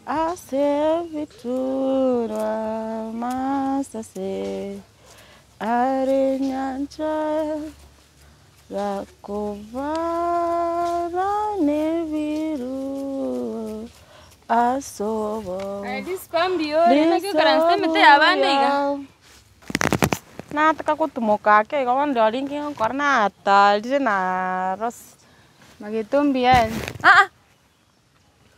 Ase vitura masase are nyanja Rakovara neviru asobo. Dispambio, na que caranse mete abandeiga. Na taka kutumoka ke kawan doringi karena atal di na ros. Magetombia.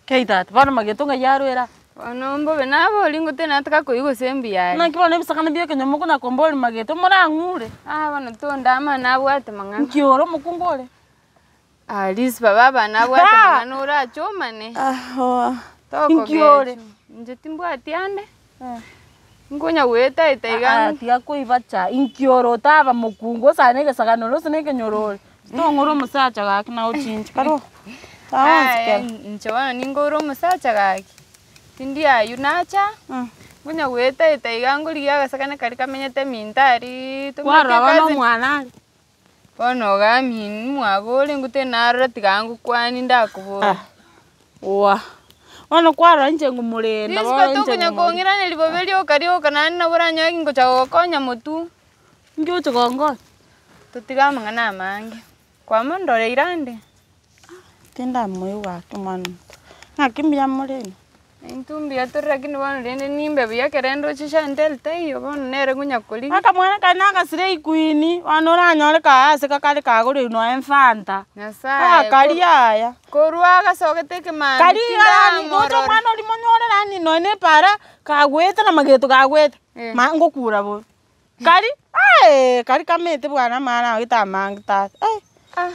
Keita, bana magetonga yaro era. Onombo benabo lingo tena taka koigo sembia. Na kibona bisakana bia ke nyomo kuna kombole mageto mora ngure. Bana tonda ama na bwate mangana. Nkioro mukungole. Lis baba na bwate mangana ora chomane. Nkiore. Njetimbo atiande. Ngonya weta itaiga. Tia kuivacha inkioro taba mukungo sanege sakano lo sanege nyorole. Tongoro musacha gaki na uchinchi karo. Nchawana ningoro musacha gaki. Tindia yunacha. Ngonya weta itaiga ngoli yaga sakana kali kamenyete mintari. Kwara wana mwana. Bono ga min mwagole ngute narra tigangu kwani ndakubura. Wa. Wana kwara nje ngumulenda wa nje. Nisiko nyakongira nelibobelio kario kanani na buranyo ngo chagokonya mutu. Njo chagongo. Tutigama ngana mange. Kwa mondore irande. Tenda moyo wake mwana. Ngakimbia muleni. Intumbi atorra kini bana rende nimbe bya kerendo chisha ndelte iyo bana nere gunya koli. Aka mwana kana kasire ikuini wanora nyore ka ase kakale kagore no enfanta. Nasa. Kali aya. Korwa gasogete ke man. Kali ya ni goto mwana oli monyore nani no ne para kagweta na mageto kagweta. Mango kura bo. Kali kali kamete bwana mana gitamangita.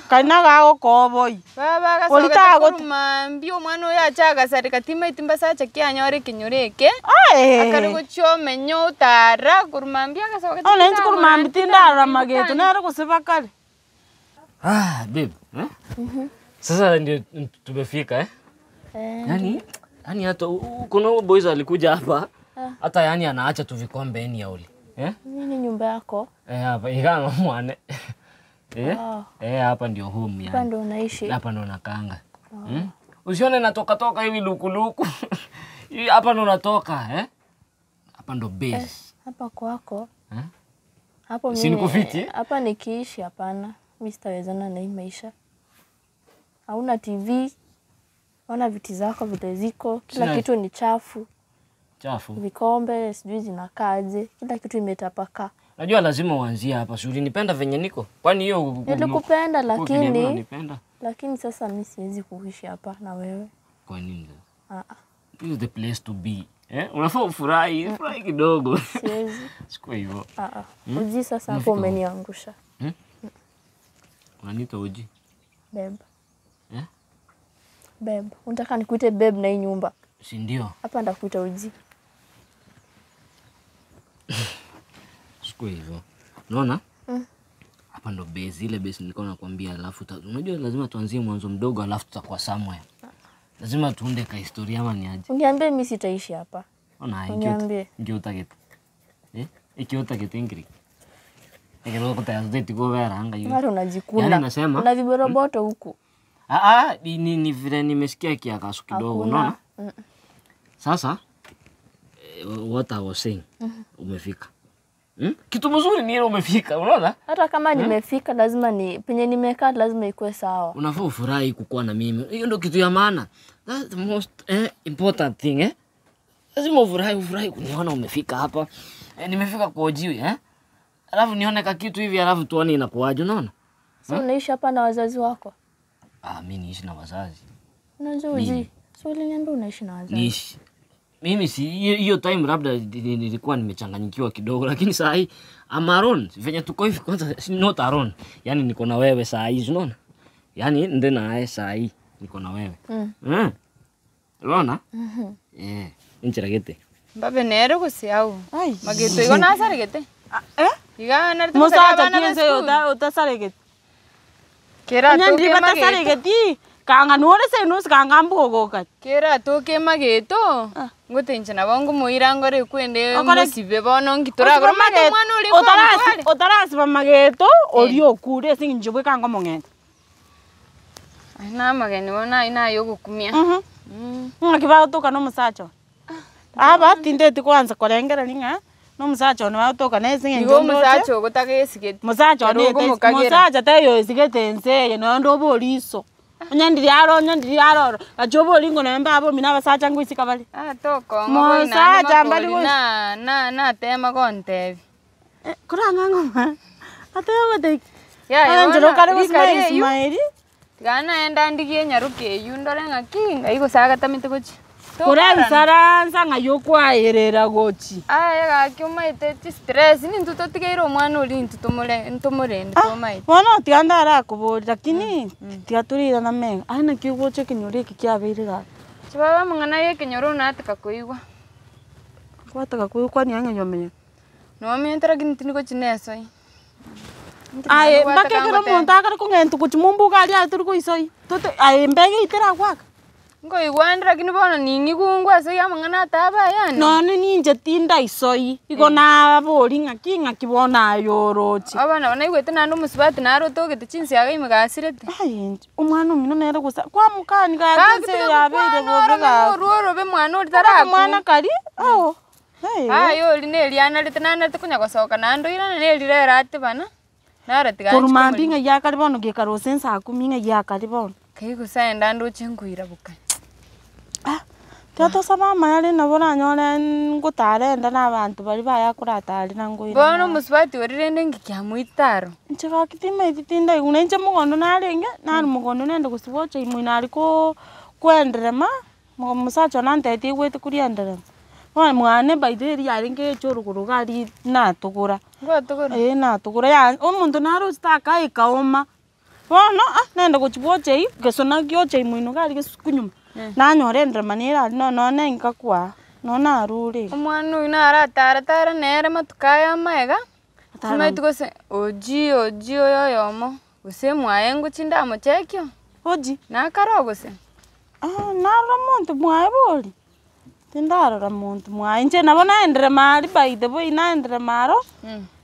Kali naga okoboi. Baba gasogete kuruma mbio mwana oya chaga sari katima itimba sacha kyanyore kinyoreke. Akari gochome nyotara kuruma mbia gasogete. Olenzi kuruma mbitindara mageto nero kusiba kali. Babe, sasa ndio tumefika Yani hata kuna boys alikuja hapa. Hata yani anaacha tu vikombe ni yauli. Nini nyumba yako? Hapa iganga mwane. Hapa ndio home yani. Hapa ndio unaishi. Hapa ndo nakaanga. Usione natoka hivi luku. Hapa ndo natoka, Hapa ndo base. Hapa kwako. Hapo mimi. Sinikufiti? Hapa nikiishi hapana. Mimi sitawezana na hii maisha. Hauna TV. Hauna viti zako vile ziko. Kila kitu ni chafu. Vikombe sijui zinakaaje. Kila kitu imetapaka. Najua lazima uanzie hapa. Si ulinipenda venye niko. Kwani hiyo nilikupenda lakini sasa mimi siwezi kuishi hapa na wewe. Kwa nini? This is the place to be. Unafaa ufurahi kidogo. Siwezi. Sikuwa hivyo. Uji sasa hapo umeniangusha. Unaniita uji? Babe. Babe, unataka nikuite babe na hii nyumba? Si ndio? Hapa ndakuita uji. Sikuwa hivyo. Unaona? Hapa ndo base, ile base nilikuwa nakwambia, alafu unajua lazima tuanzie mwanzo mdogo alafu tutakuwa somewhere. Lazima tuunde ka historia ama ni aje. Uniambie mimi sitaishi hapa. Uniambie. Ngiotagete. Ikiotagete ingri. Ekero kutazeti kwa vera anga hiyo. Mara unajikuna. Yani nasema una viboroboto huku. Ni vile nimesikia kiakasu kidogo, unaona? Sasa what I was saying, umefika. Kitu mzuri ni ile umefika, unaona? Hata kama nimefika lazima penye nimekaa lazima ikuwe sawa. Unafaa ufurahi kukuwa na mimi. Hiyo ndio kitu ya maana. That's the most important thing, Lazima ufurahi kuniona umefika hapa. Nimefika kwa ujiwi, Alafu nione ka kitu hivi alafu tuone inakuaje, unaona? Sasa unaishi hapa na wazazi wako? Mimi niishi na wazazi. Unajua uji. Sio uliniambia unaishi na wazazi. Niishi. Mimi si hiyo time labda nilikuwa nimechanganyikiwa kidogo, lakini saa hii I'm alone. Venye tuko hivi kwanza not alone. Yani niko na wewe saa hii, unaona? Yani ndio naye saa hii niko na wewe. Unaona? Inchiragete. Babe nero kusiau. Mageto iko na sarigete. Iga na tu musacha kiense utasaregete. Kera to ke mageto. Kanga nuore se nus kanga mbugoka. Kera to ke mageto. Ngotenche na bongo muirangore kwende musibe bono ngitora gro mageto mwana uri kwa. Otarasi ba mageto ori okure singinjibwe kanga mongete. Na mageni bona ina yo gukumia. Ngakiba kutoka no musacho. Aba tindeti kwanza korengera ninga. No musacho no kutoka nese ngenjo. Igo musacho gotagesigete. Musacho ne musacho tayo isigete nse no ndo boliso. Nyandiri aro. Ajobo lingo na mba abo mina basacha ngwisika bali. Toko musacha mbali na tema konte. Kuranga ngoma. Atayo wate. Ya njero kare Ismaili. Gana enda ndigie nyaruke yundore ngakinga igo saga tamite gochi. Kura saranza ngayokwa erera gochi. Ga kyuma ite stress ni ntuto tigeiro mwana uri ntumure ntumai. Wana tiandara kubori lakini tiaturira na menga. Aina kiugoche kinyore kikiabeire ga. Chibaba mangana ye kinyoro na atika kuigwa. Kwataka kuigwa ni anga nyomenya. No mientras gintini gochi nesoi. Mbakekero muntu akari kungentu kuchimumbu kali aturi kuisoi. Tote mbege itera kwaka. Ngo igwandira kini bona ningi kungwa so yamangana taba yani. No ninje tinda isoi. Iko na bori ngakinga kibona yorochi. Abana bana igwete nando musibati naro togete chinsi yaga imagasirete. Umwana umino nero gusa kwa mukani ga kense yabere boga. Roro be mwana uri taraku. Mwana kali. Yo lineli ana litanana tukunya gosoka nando ira neli rera ate bana. Kuruma mbinga yakari bono gekaro sensa kuminga yakari bono. Kaigo saenda ndo chenguira buka. Tato sama mayale nabona nyole ngutarenda nabantu bari bayakuratari nanguira. Bono musibati orirende ngikyamuitaro. Nchaka kitima ititinda unenje mugondo narenge nari mugondo nende gusibocha imwina ariko kwenderema musacho nantete igwete kurienderema. Mwana baideri yaringe choruguru gari natugura. Ngotugura. Natugura ya omuntu naro staka ikaoma. Bono nenda kuchiboche gesona gyoche imwino gari gesukunyuma. Nanyorendera manera no nenga kwa. No narure. Omwana uyu naratara nere matukaya maega. Tumaitu gose oji yoyomo. Gose mwaye nguchinda mochekyo. Oji. Nakaro gose. Naro muntu mwaye boli. Tindaro muntu mwaye nje nabona endere mari baide boy na endere maro.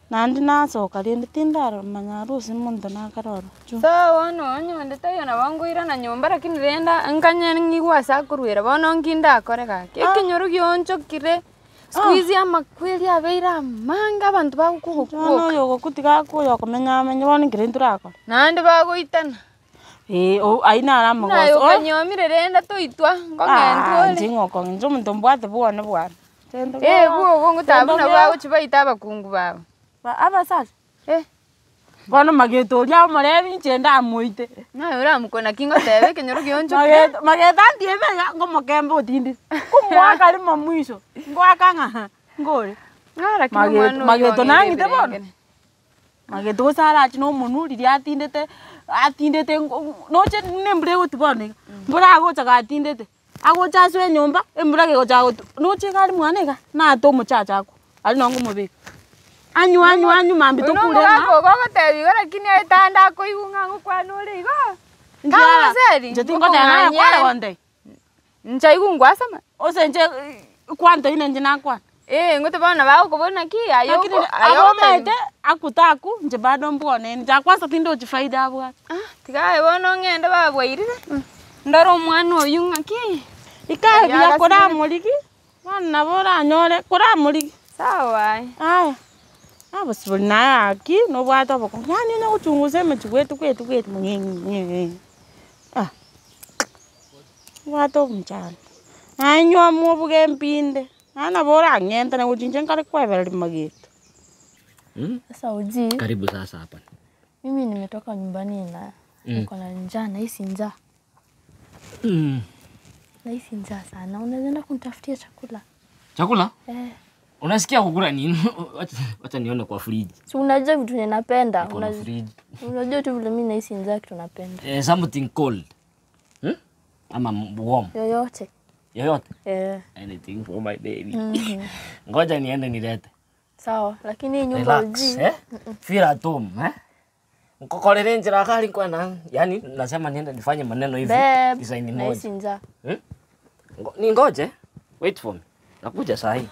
Nandi nasoka rende tindaro manyarusi muntu nakaroro. Sawa no ndeta yana banguira na nyumba lakini renda nkanya ngigwa sakurwera bono nginda akore gake. Ikinyoru gyoncho kire. Squeeze amakweli abeira manga abantu bakukuko. No yogo kutiga ko yokomenya bono ngirentura akora. Nandi bagoitana. Aina aramo goso. Nayo kanyomire renda toitwa ngongentole. Njingoko njo muntu mbwate bwana. Buo ngutabuna bago chibaita abakungu babo. Aba sasa. Bono magetoria morebi nchenda muite. Na ura mukona kingo tebe kenyoro gyoncho. Mageta ndiebe ngomokembe utindi. Kumwaka limo mwisho. Ngwaka nga. Ngore. Ngara kimano. Mageto nangite bono. Mageto sara chino munuri atindete noche nembre gotubone. Mbura gocha gatindete. Agocha swe nyumba embura ge gocha gotu. Noche kali mwanega na to muchacha ako. Ali nongo mobeka. Anyu mambito kule na. Gogo tebi lakini etanda ko igunga ngokwanole igo. Kama seri. Jetingo tena kwa konde. Ncha igungwa sama. Osenje kwanto ine na kwa. Ngote bana bao kubona ki ayo mete akutaku nje bado mbone nja kwanza tindo chifaida abwa. Tigaye bono ngende babwairire. Ndaro mwana oyu ngaki. Ikaye bya kora muliki. Bana bora nyore kora muliki. Sawa. Abasibuli na aki no bwata bako. Yani na kuchunguze mechwetu kwetu munyenye. Wato mchana. Anywa mubuge mpinde. Ana bora ngenta na kujinje ngale kwebera mageto. Sasa uji. Karibu sasa hapa. Mimi nimetoka nyumbani na niko na njaa na hisi njaa. Na hisi njaa sana. Unaweza kunitafutia chakula? Chakula? Unasikia kukula nini? Wacha nione kwa fridge. Si unajua vitu ninapenda. Unajua tu vile mimi nahisi njaa kitu napenda. Something cold. Ama warm. Yoyote. Anything for my baby. Ngoja niende nilete. Sawa, lakini nyumba uji. Feel at home, Nkokolele njira kali kwa na. Yani nasema niende nifanye maneno hivi. Design moja. Nahisi njaa. Ningoje. Wait for me. Nakuja saa hii.